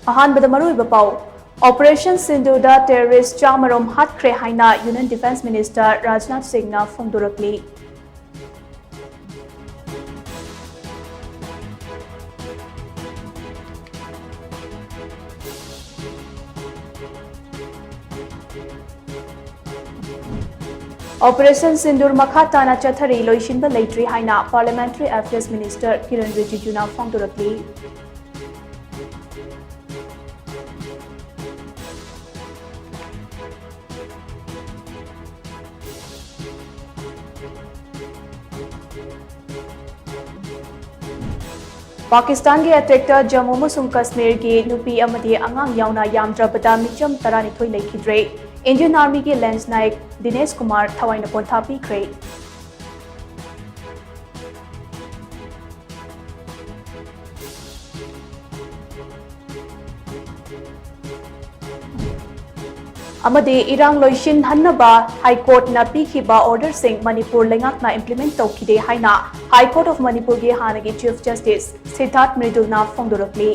अहानबद मरुइब पाउ ऑपरेशन सिंधुदा टेररिस्ट चामरोम हाटख्रे हाइना union defence minister Rajnath Singh ना फोंदोरकली ऑपरेशन सिंदूर मखा ताना चथरी लोइशिनब लेट्री हाइना parliamentary affairs minister Kiren Rijiju ना फोंदोरकली पाकिस्तान के अटैक्टर जम्मू मसूंग कश्मीर की नुपी अमदी अंगांग यावना यामद्रबदा मिचम तरानिथोई लेखिद्रे इंडियन आर्मी के लेंस नायक दिनेश कुमार थवाइन पोंथा पीख्रे अमदे इरांग लोइशिन हन्नबा हाई कोर्ट ना पीखिबा ऑर्डर सिंह मणिपुर लेंगाकना implement तौखिदे हाइना high court of Manipur के हानगी चीफ जस्टिस सिद्धार्थ मृदुल ना फोंदोरकली